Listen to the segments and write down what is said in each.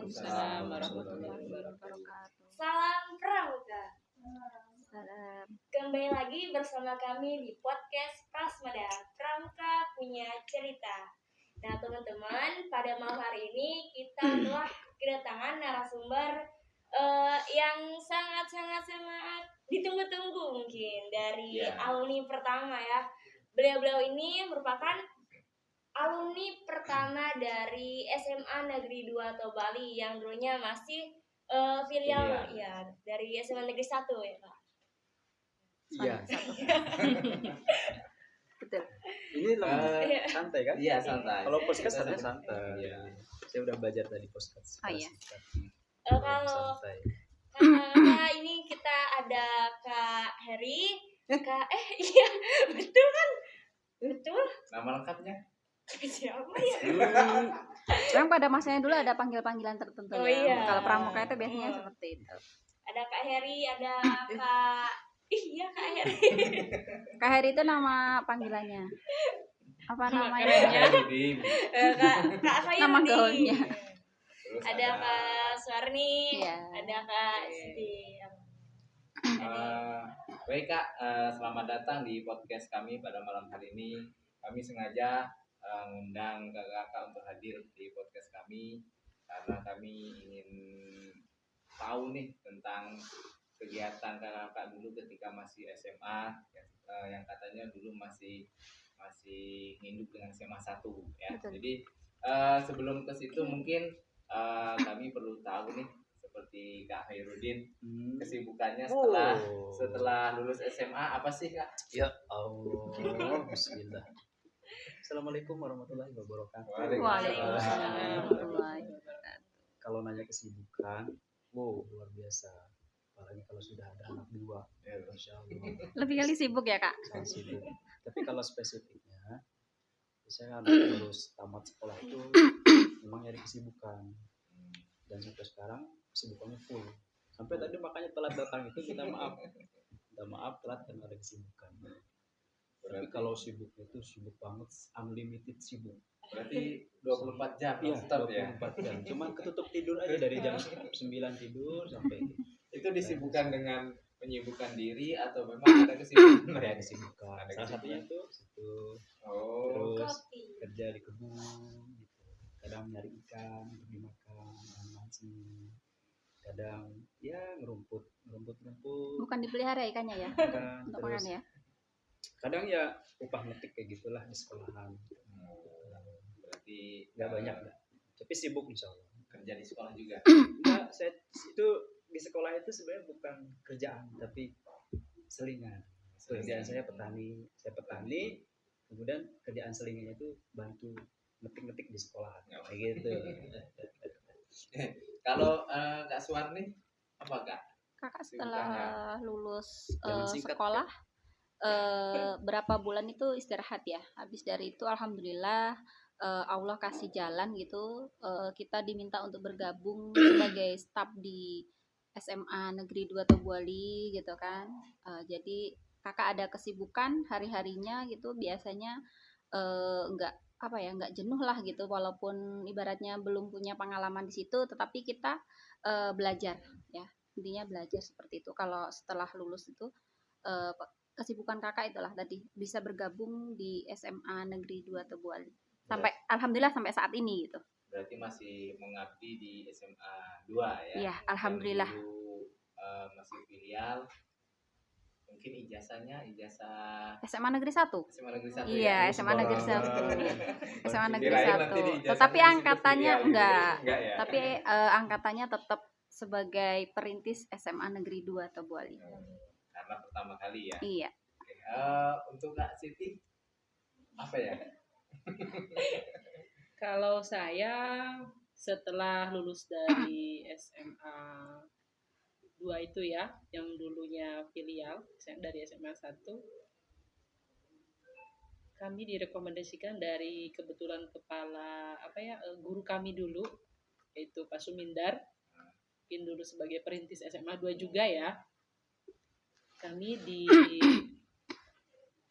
Waalaikumsalam warahmatullahi wabarakatuh. Salam Pramuka. Salam. Kembali lagi bersama kami di podcast Prasmada Pramuka Punya Cerita. Nah teman-teman, pada malam hari ini kita telah kedatangan narasumber yang sangat ditunggu-tunggu mungkin dari alumni pertama ya. Beliau-beliau ini merupakan alumni pertama dari SMA Negeri 2 atau Bali yang dulunya masih filial ya dari SMA Negeri 1 ya Kak. Iya. Betul. Ini santai kan? Iya santai. Kalau podcast ada santai. Iya. Saya udah belajar tadi podcast. Oh iya. Kalau santai. karena ini kita ada Kak Heri, iya betul kan? Betul. Nama lengkapnya? Siapa ya? Sekarang pada masanya dulu ada panggilan tertentu Oh, ya. iya. Kalau pramuka itu biasanya seperti itu. Ada Kak Heri, ada Kak Kak Heri. Kak Heri itu nama panggilannya. Apa namanya? Herudin. Kak saya Nama Rudi. gaulnya. Terus Ada Kak Suarni, Iya. ada Kak Siti. Baik Kak, selamat datang di podcast kami pada malam hari ini. Kami sengaja mengundang kakak-kakak untuk hadir di podcast kami karena kami ingin tahu nih tentang kegiatan kakak-kakak dulu ketika masih SMA yang katanya dulu masih hidup dengan SMA 1 ya. Betul. Jadi sebelum ke situ mungkin kami perlu tahu nih seperti Kak Hairudin kesibukannya setelah lulus SMA apa sih Kak? Ya Allah. Bismillah. Assalamualaikum warahmatullahi wabarakatuh. Waalaikumsalam warahmatullahi wabarakatuh. Kalau nanya kesibukan, luar biasa. Apalagi kalau sudah ada anak 2, Masya Allah. Lebih kali sibuk ya Kak? Sangat sibuk. Tapi kalau spesifiknya, saya lulus tamat sekolah itu memang nyari kesibukan. Dan sampai sekarang kesibukannya full. Sampai tadi makanya telat datang itu minta maaf telat karena ada kesibukan. Tapi kalau sibuk itu sibuk banget, unlimited sibuk. Berarti 24 jam Iya, non-stop ya. 24 jam. Cuma ketutup tidur aja dari jam 9 tidur sampai Itu disibukkan dengan menyibukkan diri atau memang ada kesibukan? ada kesibukan. Ada Salah satunya kesibukan. itu situ. Oh, Terus Kopi. kerja di kebun gitu. Kadang nyari ikan untuk dimakan, mancing. Kadang ya ngerumput. Bukan dipelihara ikannya ya? Bukan. Untuk Terus makan ya? kadang ya upah ngetik kayak gitulah di sekolahan. berarti Nggak banyak lah. Tapi sibuk insya Allah. kerja di sekolah juga. Enggak, saya itu di sekolah itu sebenarnya bukan kerjaan tapi selingan. Kerjaan saya petani, kemudian kerjaan selingannya itu bantu ngetik di sekolah, kayak gitu. Kalau Kak Suwarni apa Kak? Kakak Kesibukannya? setelah lulus Jangan singkat, sekolah berapa bulan itu istirahat ya. Habis dari itu alhamdulillah Allah kasih jalan gitu. Kita diminta untuk bergabung sebagai staf di SMA Negeri 2 Tobuali gitu kan. Jadi kakak ada kesibukan hari-harinya gitu, biasanya nggak jenuh lah gitu, walaupun ibaratnya belum punya pengalaman di situ, tetapi kita belajar ya, intinya belajar seperti itu. Kalau setelah lulus itu kesibukan kakak itulah tadi bisa bergabung di SMA Negeri 2 Tobuali sampai alhamdulillah sampai saat ini gitu. Berarti masih mengabdi di SMA 2 ya? Iya, alhamdulillah. Yang dulu masih filial. Mungkin ijazah SMA Negeri 1. SMA Negeri 1 Iya, ya? SMA Negeri 1. SMA Negeri Kirain nanti di 1. ijazahnya Tetapi di situ angkatannya filial gitu. enggak. Enggak ya? Tapi angkatannya tetap sebagai perintis SMA Negeri 2 Tobuali. Karena pertama kali ya? Iya. Oke. Untuk Kak Siti apa ya? Kalau saya setelah lulus dari SMA 2 itu ya, yang dulunya filial dari SMA 1, kami direkomendasikan dari kebetulan kepala guru kami dulu, yaitu Pak Sumindar, mungkin dulu sebagai perintis SMA 2 juga ya. Kami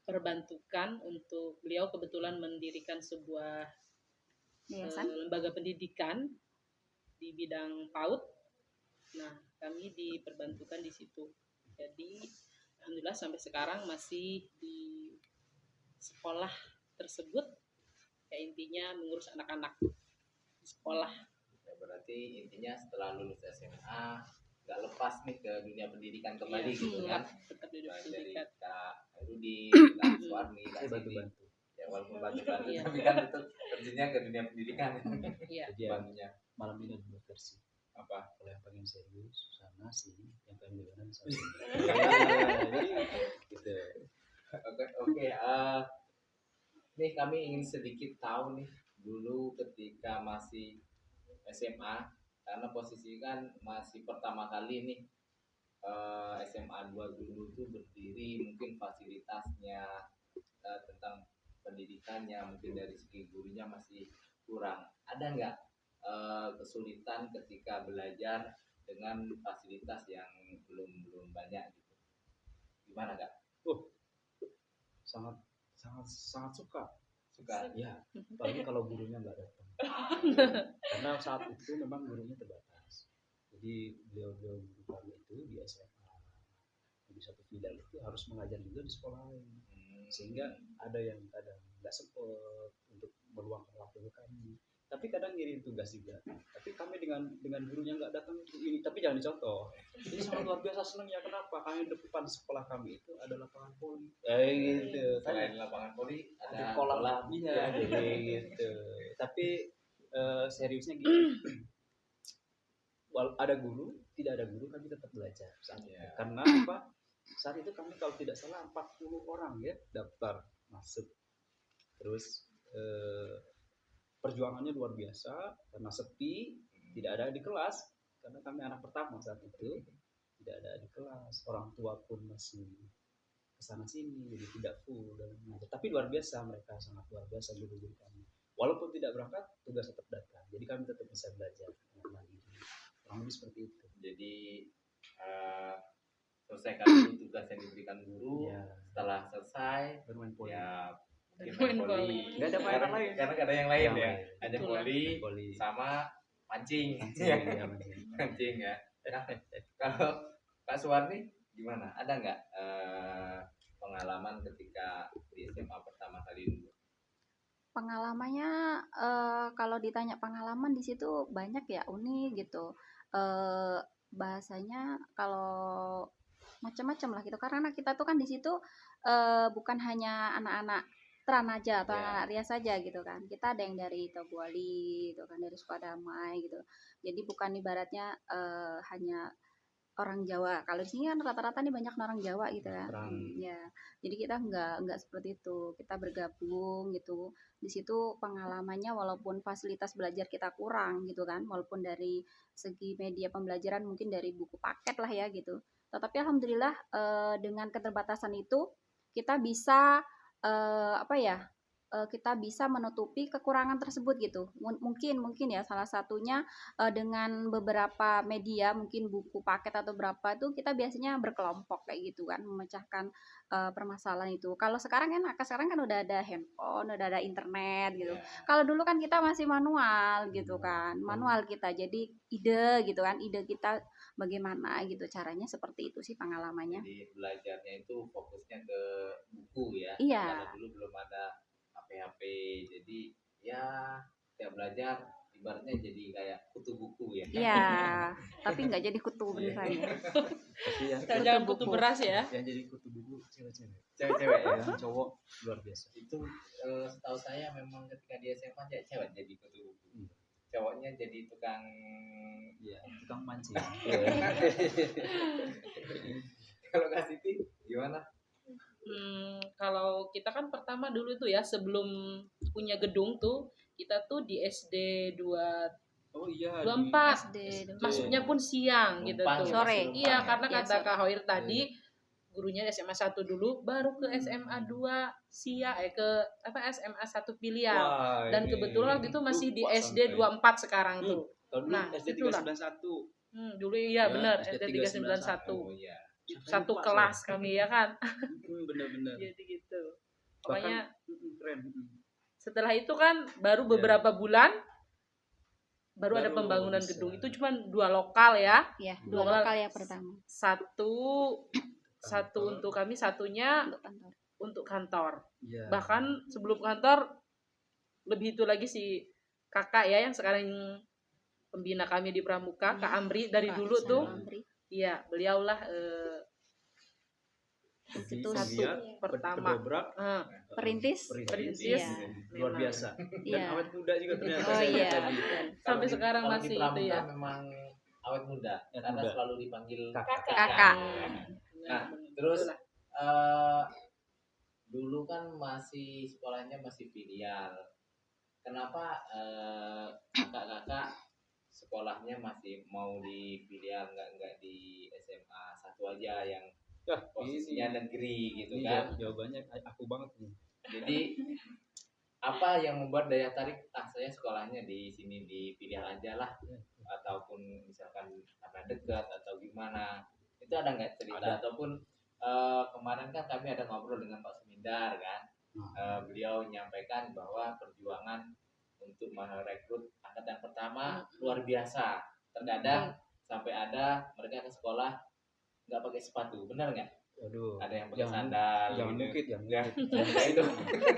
diperbantukan untuk beliau kebetulan mendirikan sebuah lembaga pendidikan di bidang PAUD. Nah, kami diperbantukan di situ. Jadi, alhamdulillah sampai sekarang masih di sekolah tersebut. Ya intinya mengurus anak-anak di sekolah. Ya, berarti intinya setelah lulus SMA nggak lepas nih ke dunia pendidikan kembali gitu kan. Tetap di dunia Dari pendidikan. Kak Rudi, Kak Suwarni, Kak Saya Siti. bantu-bantu. Ya walaupun bantu Iya. tapi kan itu terjunnya ke dunia pendidikan. Iya. Jadi ya, Bantunya malam ini ada dua versi. apa? Kalau yang pengen serius sana sini, yang pengen beneran sana sini. Jadi gitu. Oke. Nih kami ingin sedikit tahu nih dulu ketika masih SMA, karena posisi kan masih pertama kali nih SMA 2 dulu tuh berdiri, mungkin fasilitasnya tentang pendidikannya mungkin dari segi gurunya masih kurang. Ada nggak kesulitan ketika belajar dengan fasilitas yang belum banyak gitu? Gimana Kak? Sangat suka. Suka? Ya, apalagi kalau gurunya nggak datang. Karena saat itu memang gurunya terbatas. Jadi beliau-beliau guru kami itu di SMA di satu filial itu harus mengajar juga di sekolah lain. Sehingga ada yang kadang nggak sempat untuk meluangkan waktu ke kami. Tapi kadang ngirim tugas juga. Tapi kami dengan gurunya nggak datang ini. Tapi jangan dicontoh. Ini sangat luar biasa senangnya. Kenapa? Kami depan sekolah kami itu ada lapangan voli. Gitu. Selain lapangan voli ada kolam. Iya, gitu. Tapi seriusnya gini. Ada guru, tidak ada guru, kami tetap belajar saat itu. Karena apa? Saat itu kami kalau tidak salah 40 orang ya daftar masuk. Terus perjuangannya luar biasa karena sepi, tidak ada di kelas karena kami anak pertama saat itu, tidak ada di kelas, orang tua pun masih kesana sini jadi tidak full dan tapi luar biasa, mereka sangat luar biasa guru-guru kami. Walaupun tidak berangkat, tugas tetap datang, jadi kami tetap bisa belajar dengan mandiri. Kurang lebih seperti itu. Jadi selesaikan dulu tugas yang diberikan guru. Ya. Setelah selesai Bermain voli. Ya mungkin Main main voli. Nggak ada mainan lain. Karena nggak ada yang lain Yang ya. lain. Hanya Itulah. voli sama mancing. Mancing. Mancing ya. Nah, kalau Kak Suwarni gimana? Ada nggak pengalaman ketika di SMA pertama kali dulu? Pengalamannya kalau ditanya pengalaman di situ banyak ya, unik gitu. Bahasanya kalau macam-macam lah gitu, karena kita tuh kan di situ bukan hanya anak-anak Tranaja atau anak-anak Ria saja gitu kan. Kita ada yang dari Tobuali gitu kan, dari Sukadamai gitu. Jadi bukan ibaratnya hanya orang Jawa. Kalau di sini kan rata-rata nih banyak orang Jawa gitu ya. Ya. Jadi kita nggak seperti itu. Kita bergabung gitu. Di situ pengalamannya walaupun fasilitas belajar kita kurang gitu kan, walaupun dari segi media pembelajaran mungkin dari buku paket lah ya gitu. Tetapi alhamdulillah dengan keterbatasan itu kita bisa kita bisa menutupi kekurangan tersebut gitu. Mungkin ya salah satunya dengan beberapa media, mungkin buku paket atau berapa itu kita biasanya berkelompok kayak gitu kan, memecahkan permasalahan itu. Kalau sekarang kan udah ada handphone, udah ada internet gitu. Kalau dulu kan kita masih manual gitu kan, manual kita. Jadi ide gitu kan, ide kita bagaimana gitu caranya, seperti itu sih pengalamannya. Jadi belajarnya itu fokusnya ke buku ya. Iya. Karena dulu belum ada HP, jadi ya tiap belajar ibaratnya jadi kayak kutu buku ya. Iya, tapi nggak jadi kutu beneran ya. Tapi yang Jangan kutu beras ya. yang jadi kutu buku cewek-cewek. Cewek-cewek ya. Yang cowok luar biasa. Itu setahu saya memang ketika di SMA cewek jadi kutu buku. Cowoknya jadi tukang mancing. Kalau Kak Siti gimana? Kalau kita kan pertama dulu itu ya, sebelum punya gedung tuh kita tuh di SD 24 masuknya pun siang gitu tuh. Sore. Iya, karena Ya, kata sore. Kak Hoir tadi gurunya SMA 1 dulu, baru ke SMA 2 SMA 1 Piliang. Dan kebetulan waktu itu masih di SD 24 sekarang tuh. Nah, SD 391. Dulu iya benar, SD 391. Oh iya. Satu kelas kami ya kan. Benar-benar. Jadi gitu. Pokoknya keren. setelah itu kan baru beberapa bulan baru ada Baru pembangunan bisa. gedung. Itu cuma 2 lokal ya. Ya, Dua 2 lokal yang pertama Satu untuk kami, satunya untuk kantor. untuk kantor. Iya. Bahkan sebelum kantor lebih itu lagi si kakak ya yang sekarang pembina kami di Pramuka, Kak Amri dari Kak dulu Ismail tuh. Amri. Iya, beliaulah Institusi Penggiat, pertama. pedobrak, Perintis. Perintis. Iya. luar Memang. biasa. Dan Iya. awet muda juga ternyata. Oh saya lihat iya. tadi. betul. Sampai sekarang kalau masih di itu Pramuka ya. memang awet muda Awet karena muda. selalu dipanggil Kakak. Kakak. Nah, terus dulu kan masih sekolahnya masih filial. Kenapa kakak-kakak sekolahnya masih mau di filial, nggak di SMA satu aja yang posisinya negeri gitu Ini kan? jawabannya aku banget nih. Jadi apa yang membuat daya tarik saya sekolahnya di sini di filial aja lah, ataupun misalkan karena dekat atau gimana, itu ada nggak cerita? Ataupun kemarin kan kami ada ngobrol dengan Pak Sumindar kan, beliau menyampaikan bahwa perjuangan untuk merekrut angkatan pertama luar biasa, terkadang sampai ada mereka ke sekolah nggak pakai sepatu, benar nggak? Waduh. Ada yang pakai sandal, Jangan gitu. mungkin, jangan Ya, mungkin. itu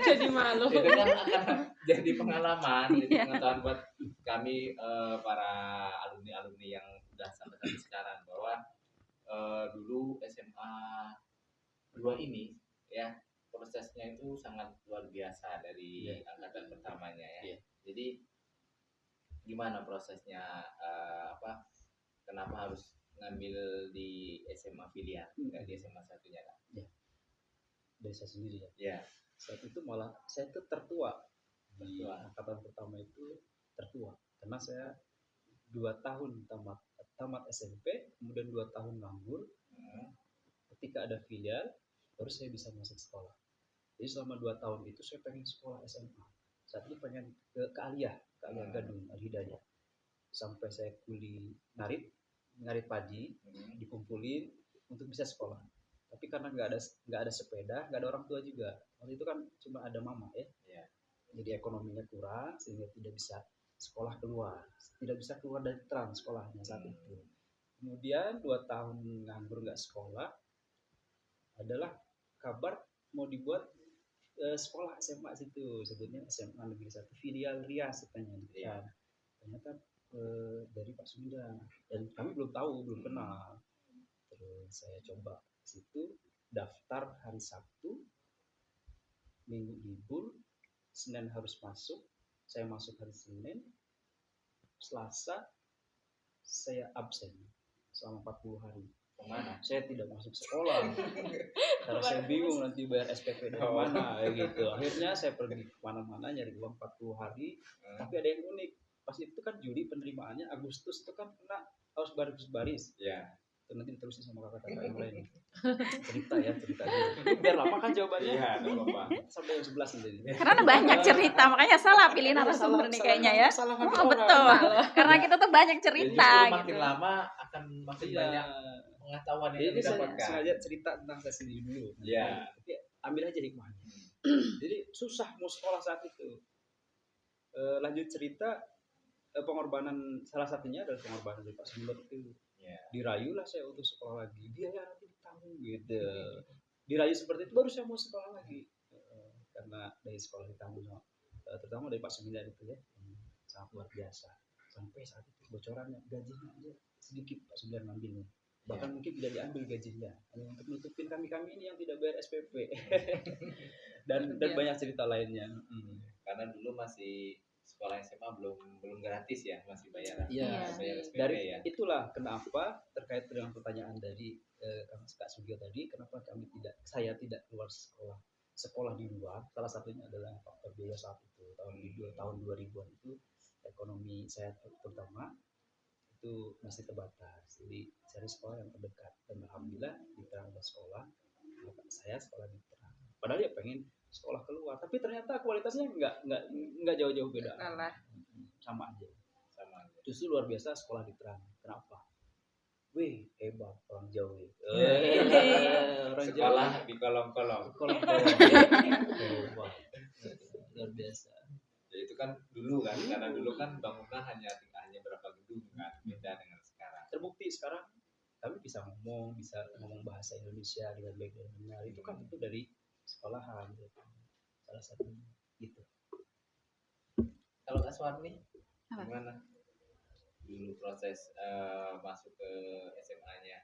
Jadi malu. itu kan akan jadi pengalaman, jadi pengetahuan buat kami para alumni yang sudah sampai sekarang bahwa dulu SMA 2 ini ya prosesnya itu sangat luar biasa dari angkatan pertamanya ya. Jadi gimana prosesnya, kenapa harus ngambil di SMA filial nggak di SMA satunya kan? Dari saya sendiri ya. Ya. Saat itu malah saya itu tertua di angkatan pertama itu, tertua karena saya 2 tahun tamat SMP, kemudian 2 tahun nganggur. Ketika ada filial baru saya bisa masuk sekolah. Jadi selama 2 tahun itu saya pengen sekolah SMA. Saat itu pengen ke Aliyah Gadung, Al-Hidayah. Sampai saya kuli ngarit padi, dikumpulin untuk bisa sekolah. Tapi karena nggak ada sepeda, nggak ada orang tua juga. Waktu itu kan cuma ada mama ya. Jadi ekonominya kurang sehingga tidak bisa sekolah keluar, tidak bisa keluar dari trans sekolahnya saat itu. Kemudian 2 tahun nganggur nggak sekolah, adalah kabar mau dibuat sekolah SMA situ, sebutnya SMA Negeri 1 Filial Rias katanya. Ternyata dari Pak Sunda, dan kami belum tahu, belum kenal. Terus saya coba situ, daftar hari Sabtu, Minggu libur, Senin harus masuk. Saya masuk hari Senin, Selasa saya absen selama 40 hari. Kemana? Saya tidak masuk sekolah. Karena saya bingung nanti bayar SPP dari mana gitu. Akhirnya saya pergi kemana-mana nyari uang 40 hari. Tapi ada yang unik. Pas itu kan Juli penerimaannya, Agustus itu kan kena harus baris-baris. Iya. Itu nanti diterusin sama kakak-kakak yang lain. Cerita aja. Biar lama kan jawabannya. Iya, enggak apa-apa. Sampai jam 11 nanti. Karena banyak cerita, makanya salah pilih narasumber nih kayaknya ya. Oh, betul. Karena kita tuh banyak cerita Jadi makin gitu. lama akan makin banyak pengetahuan yang Jadi saya didapatkan. sengaja cerita tentang saya sendiri dulu. Iya. Tapi ambil aja hikmahnya. Jadi susah mau sekolah saat itu. Lanjut cerita, pengorbanan salah satunya adalah pengorbanan dari Pak Sumber itu. Dirayulah saya untuk sekolah lagi. Biaya nanti ditanggung gitu. Dirayu seperti itu baru saya mau sekolah lagi. Karena dari sekolah ditanggung, terutama dari Pak Sumber itu ya, sangat luar biasa. Sampai saat itu bocorannya gajinya aja sedikit Pak Sumber ngambilnya. Bahkan mungkin tidak diambil gajinya, hanya untuk nutupin kami ini yang tidak bayar SPP. dan banyak cerita lainnya. Karena dulu masih sekolah SMA belum gratis ya, masih bayar. Iya. Bayar SPP Dari ya. itulah kenapa terkait dengan pertanyaan dari Kak Sugio tadi, kenapa saya tidak keluar sekolah di luar. Salah satunya adalah faktor biaya saat itu tahun 2000-an itu ekonomi saya terutama itu masih terbatas, jadi cari sekolah yang terdekat, dan alhamdulillah di Terang ada sekolah. Saya sekolah di Terang, padahal ya pengen sekolah keluar, tapi ternyata kualitasnya nggak jauh-jauh beda, sama aja. Justru luar biasa sekolah di Terang. Kenapa? Wih, hebat orang jauh. Orang sekolah jauh di kolong-kolong. Luar biasa. Ya itu kan dulu kan, karena dulu kan bangunan hanya kan beda dengan sekarang. Terbukti sekarang kami bisa ngomong bahasa Indonesia dengan baik dan benar, itu kan itu dari sekolahan gitu. Salah satunya gitu. Kalau Kak Suwarni Apa? gimana dulu proses masuk ke SMA-nya?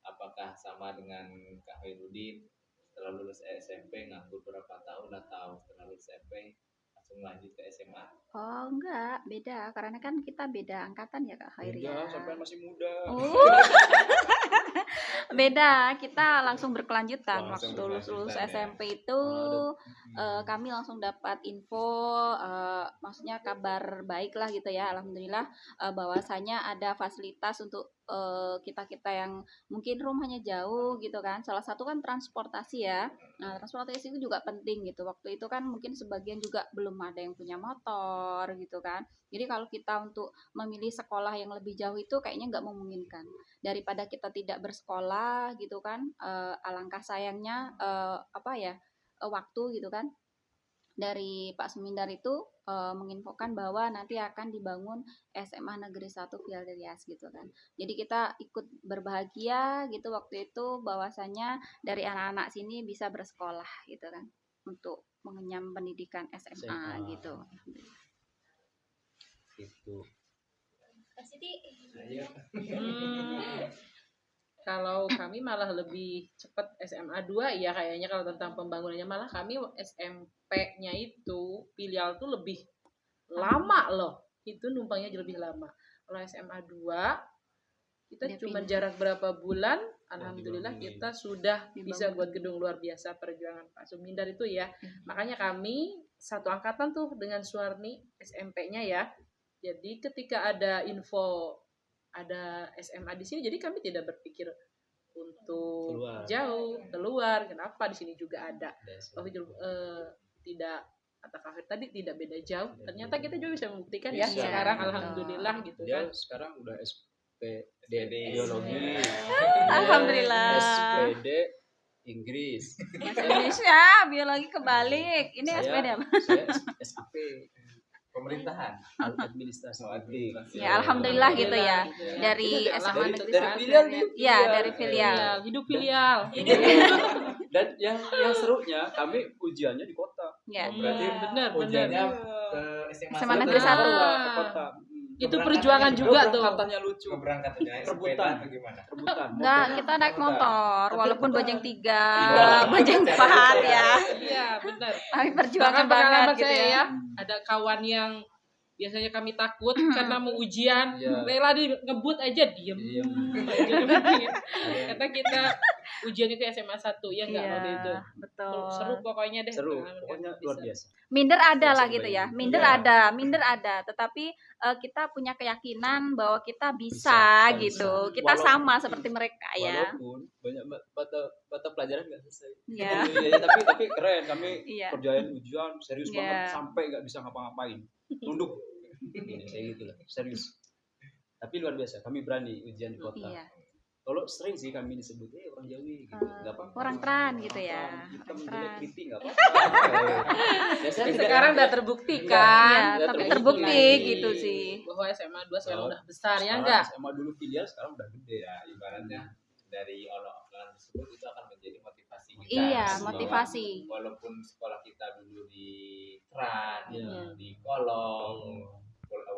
Apakah sama dengan Kak Hairudin, setelah lulus SMP nganggur berapa tahun atau setelah lulus SMP langsung lanjut ke SMA? Oh enggak, beda. Karena kan kita beda angkatan ya Kak Khair ya. Beda, sampai masih muda. Oh. Beda, kita langsung berkelanjutan. Langsung Waktu lulus berkelanjutan, ya. SMP itu kami langsung dapat info, maksudnya kabar baik lah gitu ya, alhamdulillah, bahwasanya ada fasilitas untuk kita-kita yang mungkin rumahnya jauh gitu kan. Salah satu kan transportasi ya. Nah, transportasi itu juga penting gitu. Waktu itu kan mungkin sebagian juga belum ada yang punya motor gitu kan. Jadi kalau kita untuk memilih sekolah yang lebih jauh itu kayaknya nggak memungkinkan. Daripada kita tidak bersekolah gitu kan, alangkah sayangnya waktu gitu kan. Dari Pak Sumindar itu menginfokan bahwa nanti akan dibangun SMA Negeri 1 Fialdrias gitu kan. Jadi kita ikut berbahagia gitu waktu itu bahwasanya dari anak-anak sini bisa bersekolah gitu kan untuk mengenyam pendidikan SMA gitu. Itu. Kak Siti. Ayo. Kalau kami malah lebih cepat SMA 2 ya kayaknya kalau tentang pembangunannya, malah kami SMP-nya itu filial tuh lebih lama loh. Itu numpangnya lebih lama. Kalau SMA 2 kita Dia cuma pindah. jarak berapa bulan, alhamdulillah kita sudah bisa buat gedung luar biasa. Perjuangan Pak Sumindar itu ya. Makanya kami satu angkatan tuh dengan Suwarni SMP-nya ya. Jadi ketika ada info ada SMA di sini, jadi kami tidak berpikir untuk keluar. Kenapa di sini juga ada? Tidak, kata Kak tadi tidak beda jauh. Ternyata kita juga bisa membuktikan ya Bisa. sekarang alhamdulillah gitu Dia kan. sekarang udah SPD biologi. Alhamdulillah. SPD Inggris. Bahasa Indonesia, biologi kebalik. Ini SPD apa? Saya SAP Pemerintahan. administrasi publik. Ya, alhamdulillah gitu ya. Dari Itu SMA dari Negeri dari 1. filial Iya, dari filial. Hidup filial. Dan yang serunya kami ujiannya di kota. Ya. Berarti benar. ujiannya ke SMA SMA 1 Negeri 1. Ke kota. Itu perjuangan juga tuh. Keberangkatannya lucu. Keberangkatannya sepeda Rebutan. atau gimana? Rebutan. Enggak, motornya kita naik rebutan. motor Tapi walaupun rebutan. bojeng 3, Iya. bojeng 4 ya. Iya, benar. Tapi perjuangan Bahkan pengalaman banget gitu saya ya. ya, ada kawan yang biasanya kami takut karena mau ujian, Iya. rela di ngebut aja diem. Diem. Kata kita ujian itu SMA 1 ya enggak Iya, waktu itu. betul. Seru pokoknya deh. Seru. pengalaman Pokoknya kami luar bisa. biasa. Minder ada lah Bisa gitu ya. bayangin. Minder Iya. minder ada, tetapi kita punya keyakinan bahwa kita bisa Kita gitu. bisa. Kita Walaupun- sama seperti mereka ya. Walaupun banyak mata pelajaran nggak selesai. Iya. Ya, tapi keren, kami Iya. kerjain ujian serius Iya. banget sampai nggak bisa ngapa-ngapain, tunduk. Ini saya gitu lah, serius. Tapi luar biasa, kami berani ujian di kota. Iya. Kalau sering sih kami disebut orang Jawi gitu, nggak apa-apa. Orang Tran gitu ya. Kita Orang menjelek Tran. kritik nggak apa-apa. Tapi sekarang udah terbuktikan. Iya, Udah tapi terbukti. terbukti gitu sih. Bahwa SMA 2 sekarang Oh, udah besar ya Sekarang enggak? SMA dulu filial, sekarang udah gede. Ya, ibaratnya dari olok-olokan tersebut itu akan menjadi motivasi kita. Iya, Bahwa motivasi. Walaupun sekolah kita dulu di Tran, Iya. di Kolong,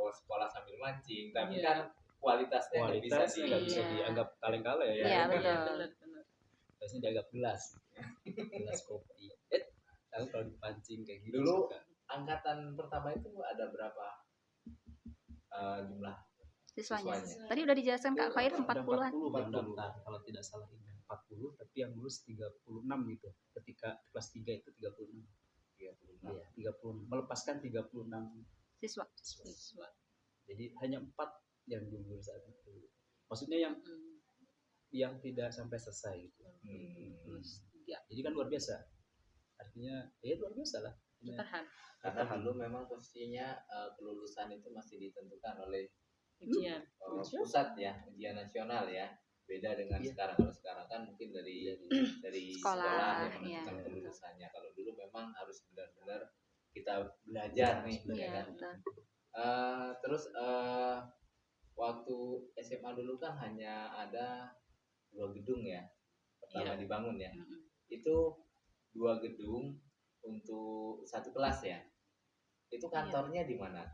sekolah sambil mancing, tapi Iya. kan kualitasnya nggak bisa Kualitasnya nggak bisa Iya. dianggap kaleng-kaleng ya. Iya, betul. Benar. Biasanya dianggap gelas kopi. Tahu kalau dipancing kayak gitu. Dulu suka. angkatan pertama itu ada berapa jumlah Siswanya. Siswanya. Tadi udah dijelaskan Kak Khair Ada 40-an. 40 yang daftar kalau tidak salah ini 40, tapi yang lulus 36 gitu. Ketika kelas 3 itu 36. 36. Iya, 36. Melepaskan 36 Siswa. siswa. Jadi hanya 4 yang gugur saat itu. Maksudnya yang tidak sampai selesai gitu. Jadi kan luar biasa. Artinya luar biasa lah. Bertahan. Karena dulu memang posisinya kelulusan itu masih ditentukan oleh Ujian. pusat ya, ujian nasional ya. Beda dengan Iya. sekarang. Kalau sekarang kan mungkin dari Sekolah, sekolah yang iya. menentukan kelulusannya. Kalau dulu memang harus benar-benar kita belajar nih, Iya, ya kan. betul. Terus waktu SMA dulu kan hanya ada 2 gedung ya, pertama Iya. dibangun ya. Mm-mm. Itu 2 gedung untuk satu kelas ya. Itu kantornya di mana?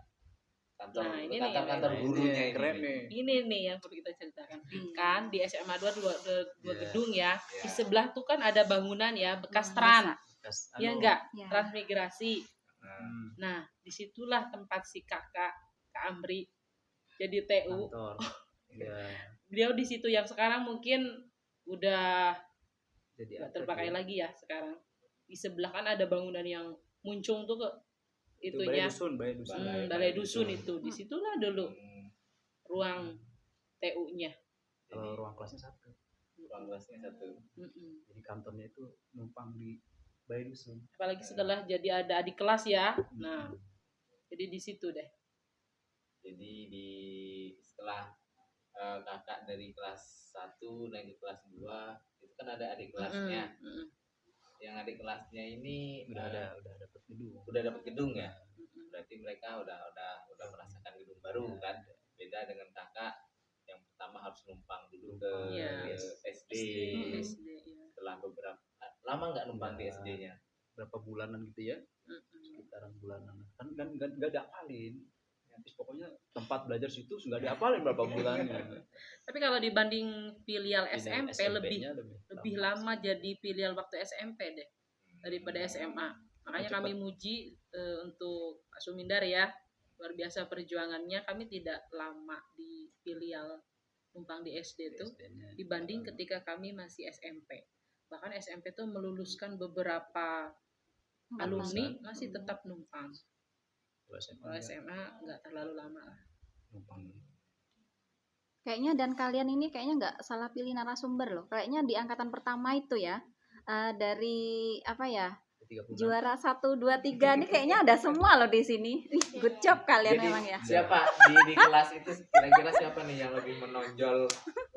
Kantor Nah, ini nih kantor yang gurunya ini. keren nih. Ini nih yang perlu kita ceritakan. Kan di SMA 2 dua Iya. gedung ya. Iya. Di sebelah tuh kan ada bangunan ya, bekas Hmm, tran. Kas- Ya anu, enggak? Ya. Transmigrasi. Nah, Nah, disitulah tempat si Kak Amri jadi TU. kantor. Iya. Beliau di situ yang sekarang mungkin udah Jadi nggak atlet terpakai ya. lagi ya sekarang. Di sebelah kan ada bangunan yang muncung tuh ke Itu balai itunya. dusun, balai dusun. Balai dusun itu. Disitulah dulu hmm, ruang TU-nya. Kalau ruang kelasnya satu. ruang kelasnya satu. Jadi kantornya itu numpang di balai dusun. Apalagi setelah jadi ada adik kelas ya. Nah, jadi di situ deh. Jadi setelah kakak dari kelas 1 naik ke kelas 2 itu kan ada adik kelasnya. Yang adik kelasnya ini Udah dapat gedung. udah dapat gedung ya. Berarti mereka udah merasakan gedung baru kan. Beda dengan kakak yang pertama harus numpang dulu ke Iya. SD. SD ya. Setelah beberapa lama nggak numpang di SD-nya. Berapa bulanan gitu ya? Sekitaran bulanan. Kan nggak diapalin. Terus pokoknya tempat belajar situ nggak diapalin berapa bulannya. Tapi kalau dibanding filial SMP SMP-nya lebih lama jadi filial waktu SMP deh daripada SMA. Makanya Cepat. kami muji untuk Pak Sumindar ya. Luar biasa perjuangannya. Kami tidak lama di filial numpang di SD tuh SD-nya. dibanding ketika kami masih SMP. Bahkan SMP tuh meluluskan beberapa alumni masih tetap numpang. Kalau SMA nggak terlalu lama lah. Numpang. Kayaknya dan kalian ini kayaknya nggak salah pilih narasumber loh. Kayaknya di angkatan pertama itu ya, dari apa ya, 30 juara 1, 2, 3 ini kayaknya ada semua loh di sini. Ih, good job kalian Jadi, memang ya. siapa di kelas itu kira-kira siapa nih yang lebih menonjol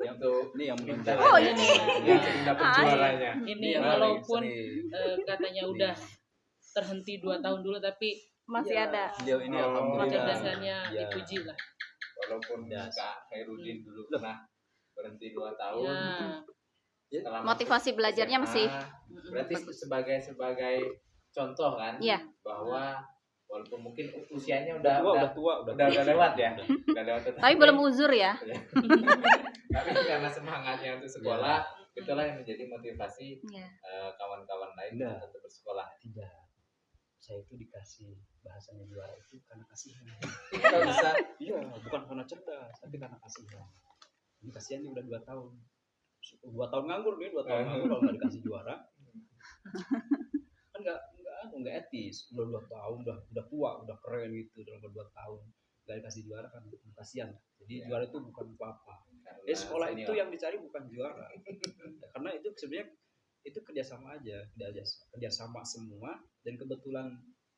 untuk Ini yang minta menonjol. Oh, aja ini. nih, yang sering dapat Ah, juaranya. Ini Iya, walaupun sering. katanya udah terhenti 2 tahun dulu tapi Masih ya, ada. Beliau ini Oh, alhamdulillah. kecerdasannya Ya. dipuji lah. Walaupun Ya. Kak Khairudin dulu pernah berhenti 2 tahun. Ya. Setelah Motivasi masuk belajarnya SMA, masih. berarti sebagai contoh kan Iya. bahwa walaupun mungkin usianya Udah udah tua. lewat ya. Udah lewat Tapi belum uzur ya. tapi karena semangatnya untuk sekolah itulah yang menjadi motivasi Iya. kawan-kawan lain Iya. untuk bersekolah. Tidak. Saya itu dikasih bahasanya juara itu karena kasihan. Kalau bisa Iya, bukan karena cerdas, tapi karena kasihan. Ini kasihan nih udah 2 tahun. 2 tahun nganggur nih, 2 tahun nganggur kalau nggak dikasih juara. Kan nggak etis. Udah 2 tahun, udah tua, udah keren gitu dalam 2 tahun. Nggak dikasih juara kan kasihan. Jadi juara itu bukan apa-apa. karena Sekolah senior. itu yang dicari bukan juara. Karena itu sebenarnya itu kerjasama aja, kerjasama semua dan kebetulan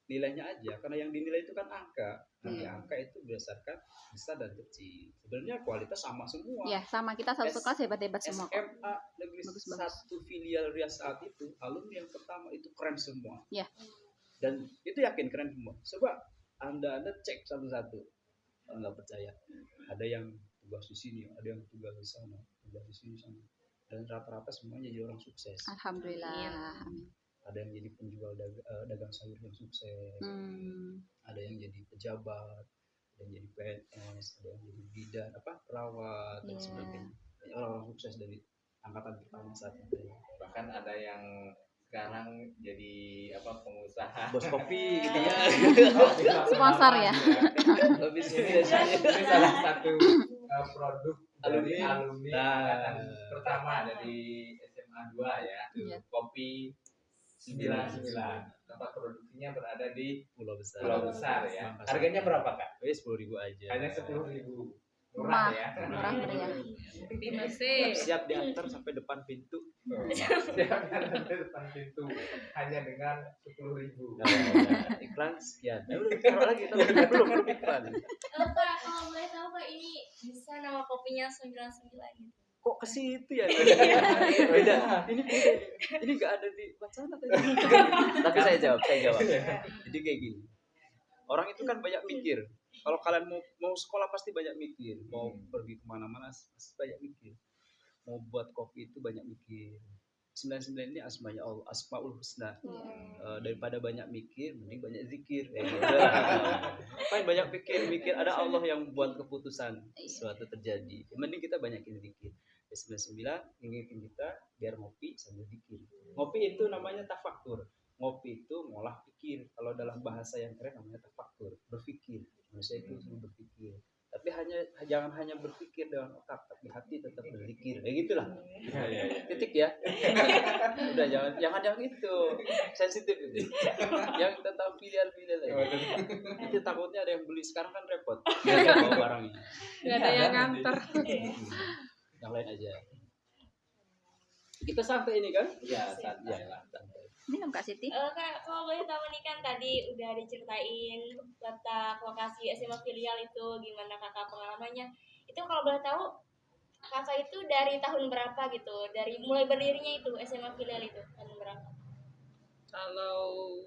nilainya aja. Karena yang dinilai itu kan angka. Nanti angka itu berdasarkan besar dan kecil. Sebenarnya kualitas sama semua. Ya, sama kita satu kelas hebat-hebat semua kok. SMA Negeri Bagus. 1 filial Riau saat itu alumni yang pertama itu keren semua. Ya. Dan itu yakin keren semua. Coba anda cek satu-satu. Kalau nggak percaya, ada yang tugas di sini, ada yang tugas di sana, tugas di sini sana. Dan rata-rata semuanya jadi orang sukses. Alhamdulillah. Iya. Amin. Ada yang jadi penjual dagang sayur yang sukses. Ada yang jadi pejabat, ada yang jadi PNS, ada yang jadi bidan, perawat dan Iya. sebagainya. Banyak orang-orang sukses dari angkatan pertama saat itu. Bahkan ada yang sekarang jadi pengusaha Bos kopi gitu ya. Sponsor ya. Lebih ini salah satu produk dari alumni Nah. angkatan pertama dari SMA 2 ya. Iya. Kopi 99. Tempat produksinya berada di Pulau Besar. Pulau Besar ya. Makassar. Harganya berapa Kak? 10.000 aja. Hanya 10.000. Murah, Murah ya. murah meriah. Masih Siap diantar sampai depan pintu. Siap di depan pintu hanya dengan 10.000. Nah, iklan sekian. Udah taruh lagi, belum iklan. Kak, kalau boleh tahu Kak, ini bisa nama kopinya 99 gitu. Kok ke situ ya? Beda. Ini nggak ada di wacana tadi. Tapi saya jawab. Jadi kayak gini. Orang itu kan banyak mikir. Kalau kalian mau sekolah pasti banyak mikir, mau pergi kemana-mana pasti banyak mikir, mau buat kopi itu banyak mikir. 99 ini asmanya Allah, asmaul husna. Daripada banyak mikir, mending banyak zikir. Kan banyak mikir ada Allah yang buat keputusan sesuatu terjadi. Mending kita banyakin zikir. 99 ingetin kita biar ngopi sambil zikir. Ngopi itu namanya tafakur. Ngopi itu ngolah pikir. Kalau dalam bahasa yang keren namanya tafakur, berpikir. Manusia itu selalu berpikir. Tapi jangan hanya berpikir dengan otak, tapi hati tetap berzikir. Gitulah. Titik ya. Udah jangan itu. Sensitif itu. Yang tentang pilihan-pilihan lagi. Itu takutnya ada yang beli sekarang kan repot. Bawa barangnya. Nggak ada yang nganter. Yang lain aja. Kita sampai ini kan? Iya, santai lah. Minum Kak Siti. Kalau boleh tahu nih kan tadi udah diceritain letak lokasi SMA filial itu gimana kakak pengalamannya. Itu kalau boleh tahu kakak itu dari tahun berapa gitu? Dari mulai berdirinya itu SMA filial itu tahun berapa? Kalau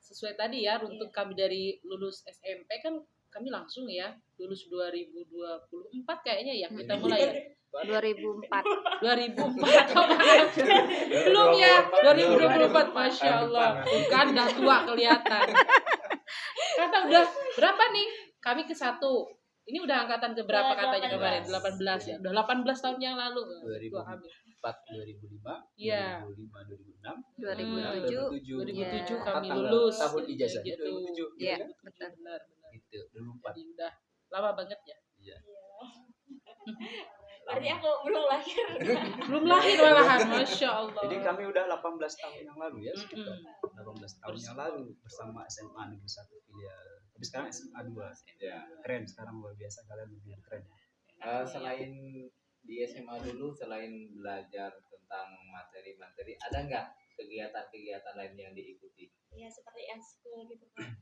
sesuai tadi ya, untuk kami dari lulus SMP kan kami langsung ya lulus 2024 kayaknya ya kita mulai ya. 2004. 2004 belum ya 2024, Masya Allah kan udah tua kelihatan. Kata udah berapa nih, kami ke 1, ini udah angkatan ke berapa katanya kemarin, 18 ya, udah 18 tahun yang lalu. 2004, 2005, Iya. 2005, 2006, 2007. 2007 kami Tanggal lulus tahun ijazahnya gitu. 2007. Iya, Kan? betul. Benar. Gitu, 2004. Jadi udah lama banget ya. Iya. Berarti aku belum lahir. Belum lahir malahan, Masya Allah. Jadi kami udah 18 tahun yang lalu ya, sekitar Mm-mm. 18 tahun yang lalu bersama SMA Negeri 1 filial. Tapi sekarang SMA 2. Ya. Keren sekarang, luar biasa, kalian lebih keren. Selain di SMA dulu, selain belajar tentang materi-materi, ada nggak kegiatan-kegiatan lain yang diikuti? Ya seperti eskul gitu kan.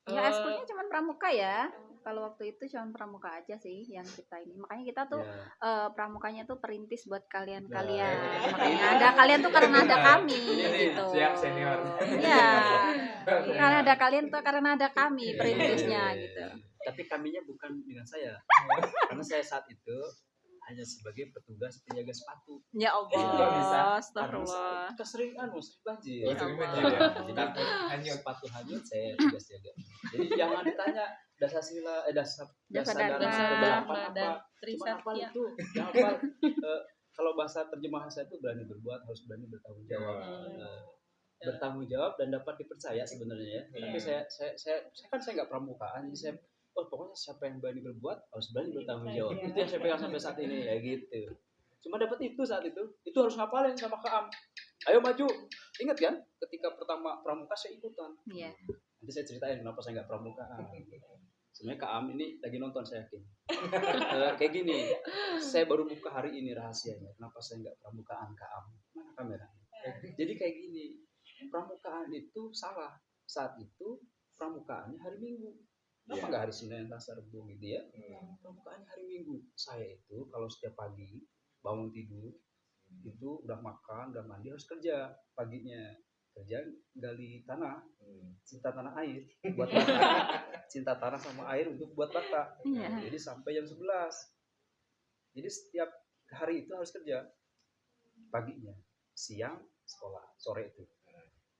Ya eskulnya cuma pramuka ya. Kalau waktu itu cuma pramuka aja sih yang kita ini. Makanya kita tuh pramukanya tuh perintis buat kalian-kalian. Makanya ada kalian tuh karena ada kami gitu. Siap senior. Iya. Karena ada kalian tuh karena ada kami perintisnya gitu. Tapi kaminya bukan dengan saya. Karena saya saat itu hanya sebagai petugas penjaga sepatu. Ya Kok bisa? Allah, astagfirullah. Kita sering banjir. Oh, sering banjir ya? Jadi Takut hanyut. sepatu hanyut saya tugas jaga. Jadi jangan ditanya dasar sila dasar Dharma, berapa dan apa. Trisatya. Cuma hafal itu. Jangan hafal. Kalau bahasa terjemahan saya itu berani berbuat, harus berani bertanggung jawab. Bertanggung jawab dan dapat dipercaya sebenarnya ya. Tapi saya kan nggak pramukaan, jadi saya pokoknya siapa yang berani berbuat harus berani bertanggung jawab. Itu yang saya pegang sampai saat ini ya gitu. Cuma dapat itu saat itu harus ngapalin sama Kak Am. Ayo maju. Ingat kan ketika pertama pramuka saya ikutan. Iya. Nanti saya ceritain kenapa saya nggak pramukaan. Sebenarnya Kak Am ini lagi nonton saya yakin. Kayak gini, saya baru buka hari ini rahasianya. Kenapa saya nggak pramukaan Kak Am? Mana kamera? Jadi kayak gini, pramukaan itu salah. Saat itu pramukaannya hari Minggu. Kenapa nggak hari Senin, Selasa, Rabu gitu ya? Pramukaannya hari Minggu. Saya itu kalau setiap pagi bangun tidur, itu udah makan, udah mandi harus kerja paginya. Kerja gali tanah, cinta tanah air buat bata. Cinta tanah sama air untuk buat bata. Jadi sampai jam 11. Jadi setiap hari itu harus kerja. Paginya, siang sekolah, sore itu.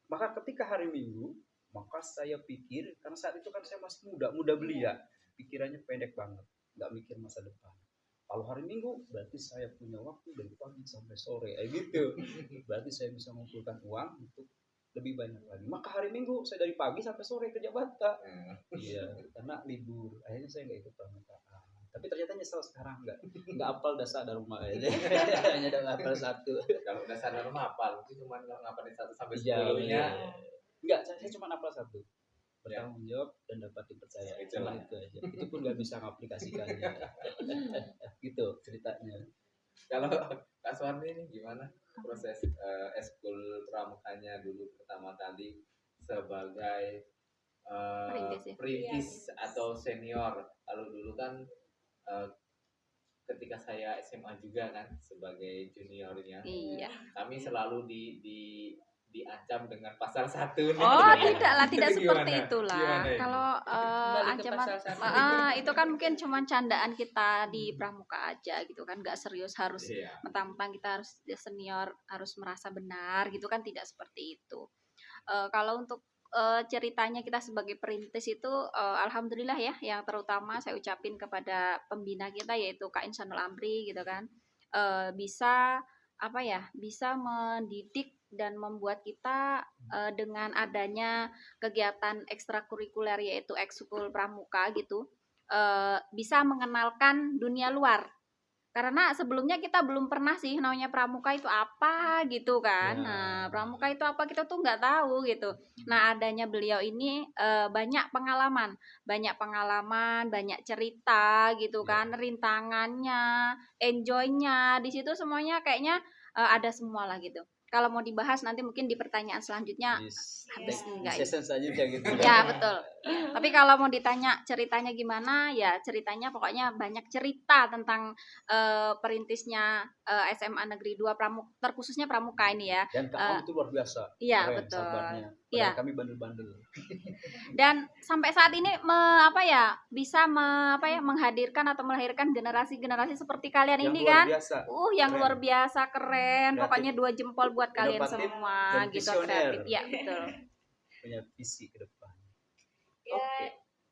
Maka ketika hari Minggu, maka saya pikir, karena saat itu kan saya masih muda belia, pikirannya pendek banget, nggak mikir masa depan. Kalau hari Minggu, berarti saya punya waktu dari pagi sampai sore, gitu. Berarti saya bisa mengumpulkan uang untuk lebih banyak lagi. Maka hari Minggu saya dari pagi sampai sore kerja bata. Iya, karena libur. Akhirnya saya nggak ikut pramukaan. Tapi ternyata nyesel sekarang nggak hafal dasar Dharma aja. Hanya udah hafal 1. Kalau dasar Dharma hafal, itu cuma ngapalin 1 sampai 10-nya. Enggak, saya cuma hafal 1. Bertanggung jawab dan dapat dipercaya. Cuma itu aja. Itu pun nggak bisa ngaplikasikannya. Gitu ceritanya. Kalau Kak Suwarni ini gimana proses eskul pramukanya dulu pertama kali sebagai perintis atau senior? Kalau dulu kan ketika saya SMA juga kan sebagai juniornya, kami selalu di terancam dengan pasal 1 nih. Oh, tidaklah, tidak Itu seperti gimana? itulah. Gimana ini? Kalau Kembali ke ancaman pasal satu. itu kan mungkin cuma candaan kita di pramuka aja gitu kan, nggak serius harus Iya. mentang-mentang kita harus senior harus merasa benar gitu kan, tidak seperti itu. Kalau untuk ceritanya kita sebagai perintis itu alhamdulillah ya, yang terutama saya ucapin kepada pembina kita yaitu Kak Insanul Amri gitu kan, bisa apa ya, bisa mendidik dan membuat kita dengan adanya kegiatan ekstrakurikuler yaitu ekskul pramuka gitu, bisa mengenalkan dunia luar. Karena sebelumnya kita belum pernah sih namanya pramuka itu apa gitu kan. Ya. Nah, pramuka itu apa kita tuh nggak tahu gitu. Nah, adanya beliau ini banyak pengalaman, banyak cerita gitu kan, rintangannya, enjoy-nya, di situ semuanya kayaknya ada semua lah gitu. Kalau mau dibahas nanti mungkin di pertanyaan selanjutnya habis di enggak ya? session selanjutnya gitu. Ya betul. Tapi kalau mau ditanya ceritanya gimana, ya ceritanya pokoknya banyak cerita tentang perintisnya SMA Negeri 2 terkhususnya Pramuka ini ya. Dan Kak Am itu luar biasa. Iya, Keren, betul. sabarnya. Iya. Padahal kami bandel-bandel. Dan sampai saat ini bisa menghadirkan atau melahirkan generasi-generasi seperti kalian Yang ini luar kan. biasa. Yang Keren. luar biasa keren. Kreatif, Pokoknya 2 jempol buat kalian inovatif, semua dan gitu, visioner. kreatif. Ya, betul. Punya visi ke depan. Ya, Oke.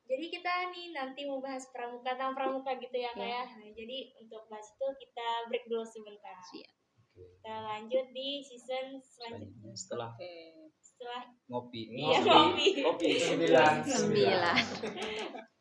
jadi kita nih nanti mau bahas pramuka tentang pramuka gitu ya Kak ya. Nah, jadi untuk bahas itu kita break dulu sebentar. Siap. Oke. Kita lanjut di season selanjutnya. Setelah Setelah ngopi. Iya, ngopi. Kopi 9. 9.